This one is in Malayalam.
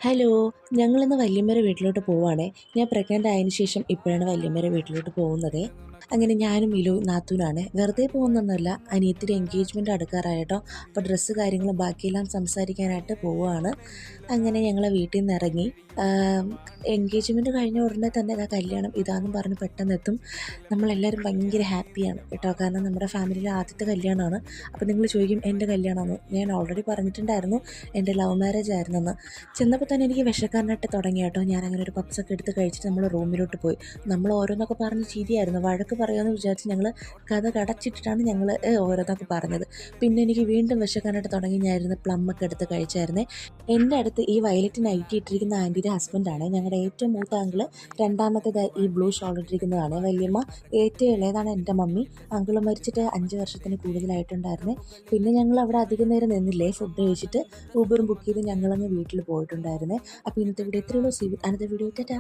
ഹലോ, ഞങ്ങളിന്ന് വല്യമ്മയുടെ വീട്ടിലോട്ട് പോവാണേ. ഞാൻ പ്രഗ്നൻ്റ് ആയതിന് ശേഷം ഇപ്പോഴാണ് വല്യമ്മയുടെ വീട്ടിലോട്ട് പോകുന്നത്. അങ്ങനെ ഞാനും മിലു നാത്തൂനാണ്. വെറുതെ പോകുന്നൊന്നുമല്ല, അനിയത്തിയുടെ എൻഗേജ്മെൻറ്റ് അടുക്കാറായിട്ടോ. അപ്പോൾ ഡ്രസ്സ് കാര്യങ്ങളും ബാക്കിയെല്ലാം സംസാരിക്കാനായിട്ട് പോവുകയാണ്. അങ്ങനെ ഞങ്ങൾ വീട്ടിൽ നിന്ന് ഇറങ്ങി. എൻഗേജ്മെൻറ്റ് കഴിഞ്ഞ ഉടനെ തന്നെ ഇതാ കല്യാണം ഇതാണെന്ന് പറഞ്ഞ് പെട്ടെന്ന് എത്തും. നമ്മളെല്ലാവരും ഭയങ്കര ഹാപ്പിയാണ് കേട്ടോ. കാരണം നമ്മുടെ ഫാമിലിയിലെ ആദ്യത്തെ കല്യാണമാണ്. അപ്പോൾ നിങ്ങൾ ചോദിക്കും എൻ്റെ കല്യാണമാണോ? ഞാൻ ഓൾറെഡി പറഞ്ഞിട്ടുണ്ടായിരുന്നു എൻ്റെ ലവ് മാരേജ് ആയിരുന്നെന്ന്. ചെന്നപ്പോൾ തന്നെ എനിക്ക് വിശക്കാനായിട്ട് തുടങ്ങി കേട്ടോ. ഞാനങ്ങനെ ഒരു പപ്സൊക്കെ എടുത്ത് കഴിച്ചിട്ട് നമ്മൾ റൂമിലോട്ട് പോയി. നമ്മൾ ഓരോന്നൊക്കെ പറഞ്ഞ് ചിരിയായിരുന്നു. വഴക്ക് പറയുമെന്ന് വിചാരിച്ച് ഞങ്ങൾ കഥ കടച്ചിട്ടിട്ടാണ് ഞങ്ങൾ ഓരോന്നൊക്കെ പറഞ്ഞത്. പിന്നെ എനിക്ക് വീണ്ടും വിശക്കാനായിട്ട് തുടങ്ങി. ഞാനിരുന്ന് പ്ലമ്മൊക്കെ എടുത്ത് കഴിച്ചായിരുന്നേ. എൻ്റെ അടുത്ത് ഈ വയലറ്റ് നൈറ്റി ഇട്ടിരിക്കുന്ന ആൻറ്റിയുടെ ഹസ്ബൻഡാണ്. ഞങ്ങളുടെ ഏറ്റവും മൂത്ത അങ്കിള്, രണ്ടാമത്തേത് ഈ ബ്ലൂ ഷോൾ ഇട്ടിരിക്കുന്നതാണ് വല്യമ്മ, ഏറ്റവും ഇളയതാണ് എൻ്റെ മമ്മി. അങ്കിള് മരിച്ചിട്ട് 5 വർഷത്തിന് കൂടുതലായിട്ടുണ്ടായിരുന്നേ. പിന്നെ ഞങ്ങൾ അവിടെ അധികം നേരം നിന്നില്ലേ, ഫുഡ് കഴിച്ചിട്ട് ഊബറും ബുക്ക് ചെയ്ത് ഞങ്ങളങ്ങ് വീട്ടിൽ പോയിട്ടുണ്ടായിരുന്നേ. അപ്പോൾ ഇന്നത്തെ വീഡിയോ ഇത്രയേ ഉള്ളൂ. See with another video. Tata.